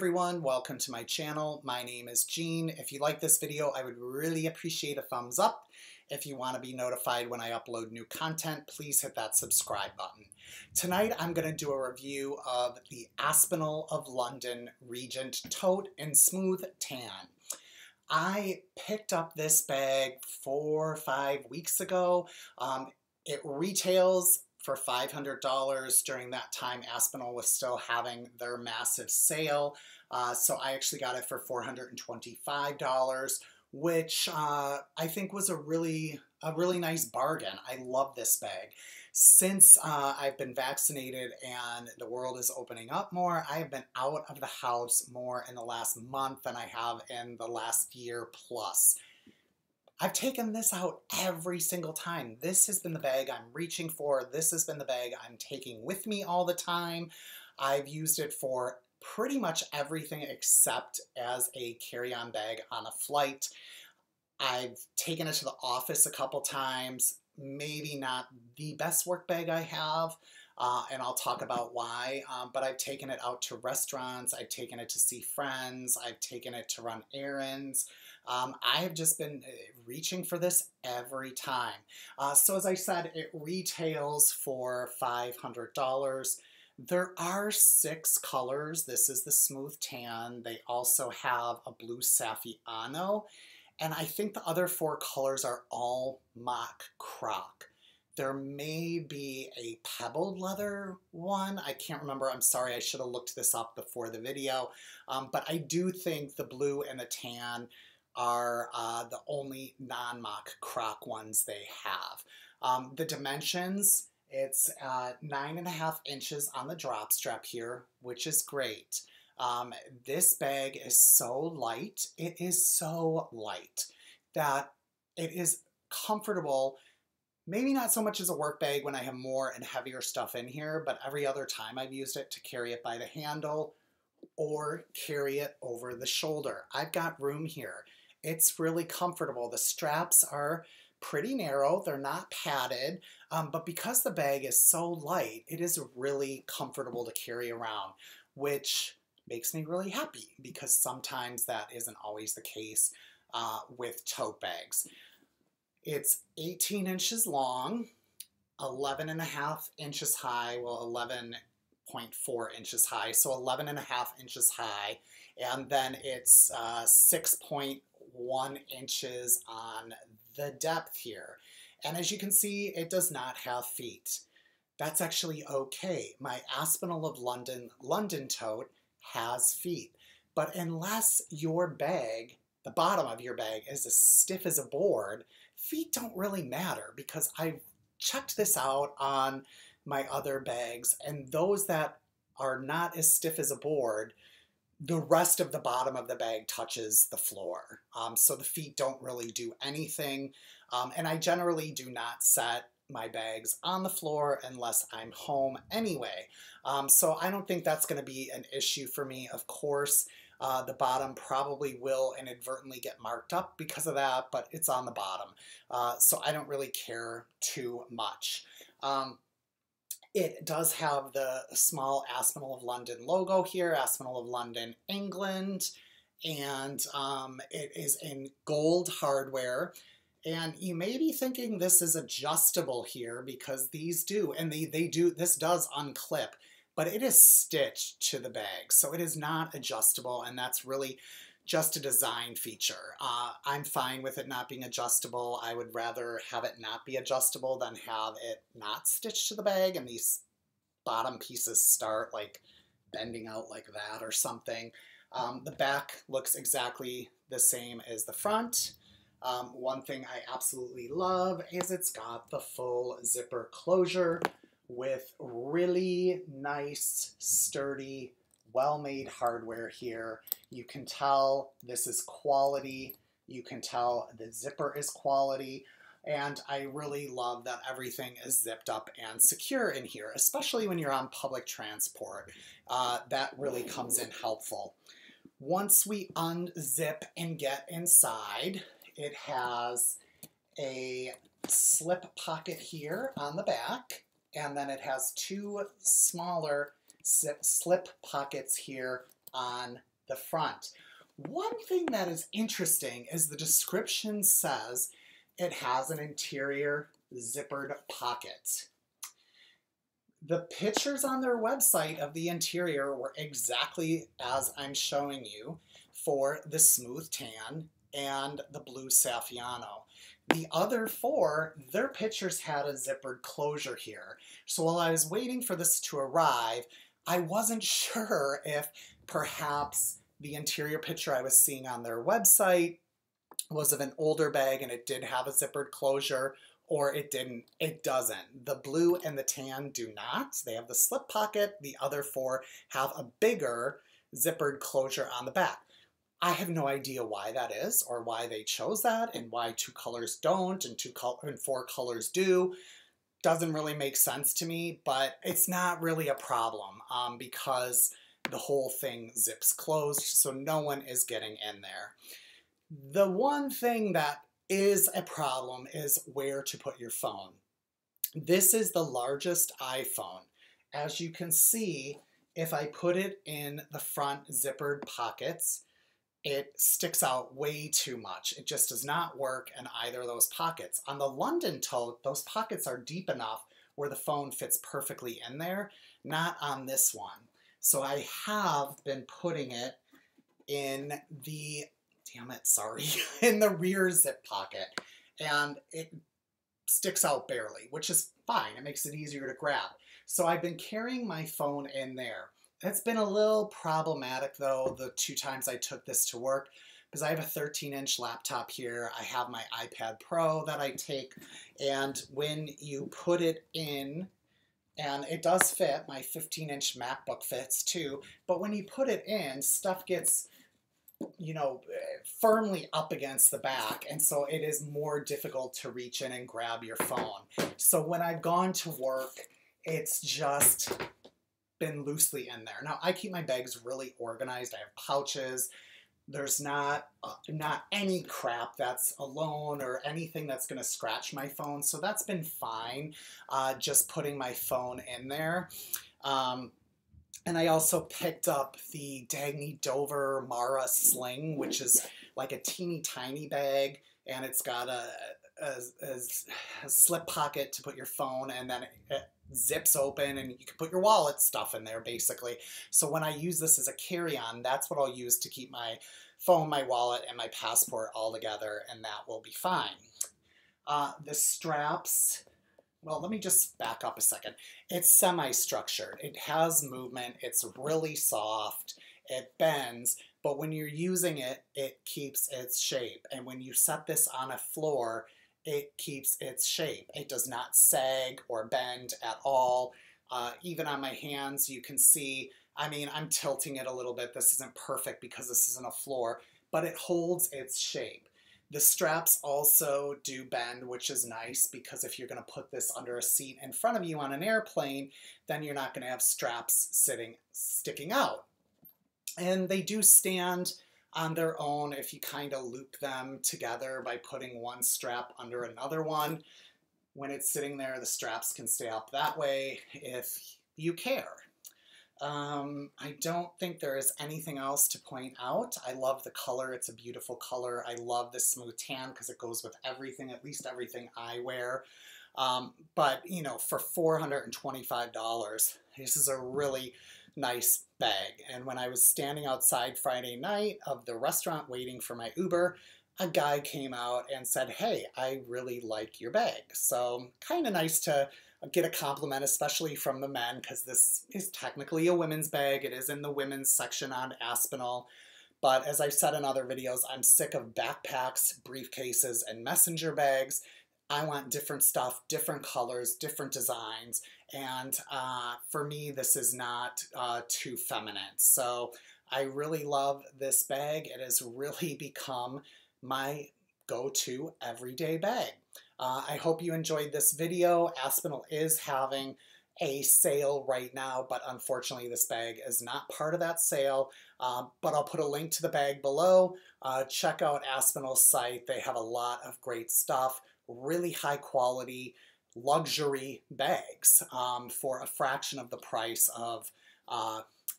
everyone, welcome to my channel. My name is Gene. If you like this video, I would really appreciate a thumbs up. If you want to be notified when I upload new content, please hit that subscribe button. Tonight I'm going to do a review of the Aspinall of London Regent Tote in Smooth Tan. I picked up this bag 4 or 5 weeks ago. It retails for $500. During that time, Aspinall was still having their massive sale, so I actually got it for $425, which I think was a really nice bargain. I love this bag. Since I've been vaccinated and the world is opening up more, I have been out of the house more in the last month than I have in the last year plus. I've taken this out every single time. This has been the bag I'm reaching for. This has been the bag I'm taking with me all the time. I've used it for pretty much everything except as a carry-on bag on a flight. I've taken it to the office a couple times. Maybe not the best work bag I have, and I'll talk about why, but I've taken it out to restaurants, I've taken it to see friends, I've taken it to run errands. I have just been reaching for this every time. So as I said, it retails for $500. There are 6 colors. This is the Smooth Tan. They also have a blue Saffiano. And I think the other 4 colors are all mock croc. There may be a pebbled leather one. I can't remember. I'm sorry. I should have looked this up before the video. But I do think the blue and the tan are the only non-mock croc ones they have. The dimensions, it's 9.5 inches on the drop strap here, which is great. This bag is so light, it is so light that it is comfortable, maybe not so much as a work bag when I have more and heavier stuff in here, but every other time I've used it to carry it by the handle or carry it over the shoulder. I've got room here. It's really comfortable. The straps are pretty narrow, they're not padded, but because the bag is so light, it is really comfortable to carry around, which makes me really happy because sometimes that isn't always the case with tote bags. It's 18 inches long, 11.5 inches high, well 11.4 inches high, so 11.5 inches high, and then it's 6.1 inches on the depth here. And as you can see, it does not have feet. That's actually okay. My Aspinall of London tote has feet, but unless your bag, the bottom of your bag, is as stiff as a board, feet don't really matter, because I've checked this out on my other bags, and those that are not as stiff as a board, the rest of the bottom of the bag touches the floor. So the feet don't really do anything, and I generally do not set my bags on the floor unless I'm home anyway. So I don't think that's going to be an issue for me. Of course, the bottom probably will inadvertently get marked up because of that, but it's on the bottom. So I don't really care too much. It does have the small Aspinall of London logo here, Aspinall of London, England, and it is in gold hardware. And you may be thinking this is adjustable here, because these do, and this does unclip, but it is stitched to the bag, so it is not adjustable, and that's really just a design feature. I'm fine with it not being adjustable. I would rather have it not be adjustable than have it not stitched to the bag, and these bottom pieces start like bending out like that or something. The back looks exactly the same as the front. One thing I absolutely love is it's got the full zipper closure with really nice, sturdy, well-made hardware here. You can tell this is quality. You can tell the zipper is quality. And I really love that everything is zipped up and secure in here, especially when you're on public transport. That really comes in helpful. Once we unzip and get inside, it has a slip pocket here on the back, and then it has 2 smaller slip pockets here on the front. One thing that is interesting is the description says it has an interior zippered pocket. The pictures on their website of the interior were exactly as I'm showing you for the Smooth Tan and the Blue Saffiano. The other four, their pictures had a zippered closure here. So while I was waiting for this to arrive, I wasn't sure if perhaps the interior picture I was seeing on their website was of an older bag and it did have a zippered closure, or it didn't. It doesn't. The blue and the tan do not. They have the slip pocket. The other four have a bigger zippered closure on the back. I have no idea why that is, or why they chose that, and why two colors don't and four colors do. Doesn't really make sense to me, but it's not really a problem because the whole thing zips closed, so no one is getting in there. The one thing that is a problem is where to put your phone. This is the largest iPhone. As you can see, if I put it in the front zippered pockets, it sticks out way too much. It just does not work in either of those pockets. On the London Tote, those pockets are deep enough where the phone fits perfectly in there, not on this one. So I have been putting it in the, in the rear zip pocket, and it sticks out barely, which is fine. It makes it easier to grab. So I've been carrying my phone in there. It's been a little problematic though, the 2 times I took this to work, because I have a 13-inch laptop here. I have my iPad Pro that I take, and when you put it in, and it does fit, my 15-inch MacBook fits too, but when you put it in, stuff gets, you know, firmly up against the back, and so it is more difficult to reach in and grab your phone. So when I've gone to work, it's just been loosely in there. Now, I keep my bags really organized. I have pouches. There's not any crap that's alone or anything that's going to scratch my phone, so that's been fine, just putting my phone in there. And I also picked up the Dagny Dover Mara Sling, which is like a teeny tiny bag, and it's got a slip pocket to put your phone, and then it zips open and you can put your wallet stuff in there basically. So when I use this as a carry-on, that's what I'll use to keep my phone, my wallet, and my passport all together, and that will be fine. The straps, well, let me just back up a second. It's semi-structured. It has movement. It's really soft. It bends, but when you're using it, it keeps its shape. And when you set this on a floor, it keeps its shape. It does not sag or bend at all. Even on my hands, you can see, I mean, I'm tilting it a little bit. This isn't perfect because this isn't a floor, but it holds its shape. The straps also do bend, which is nice because if you're going to put this under a seat in front of you on an airplane, then you're not going to have straps sticking out. And they do stand on their own if you kind of loop them together by putting one strap under another one. When it's sitting there, the straps can stay up that way if you care. I don't think there is anything else to point out. I love the color. It's a beautiful color. I love the Smooth Tan because it goes with everything, at least everything I wear. But, you know, for $425, this is a really nice bag. And when I was standing outside Friday night of the restaurant waiting for my Uber, a guy came out and said, "Hey, I really like your bag." So kind of nice to get a compliment, especially from the men, because this is technically a women's bag. It is in the women's section on Aspinall. But as I've said in other videos, I'm sick of backpacks, briefcases, and messenger bags. I want different stuff, different colors, different designs, and for me, this is not too feminine. So I really love this bag. It has really become my go-to everyday bag. I hope you enjoyed this video. Aspinall is having a sale right now, but unfortunately this bag is not part of that sale. But I'll put a link to the bag below. Check out Aspinall's site. They have a lot of great stuff, really high quality luxury bags for a fraction of the price of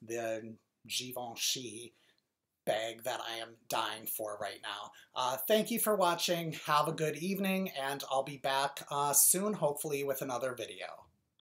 the Givenchy bag that I am dying for right now. Thank you for watching. Have a good evening, and I'll be back soon, hopefully with another video.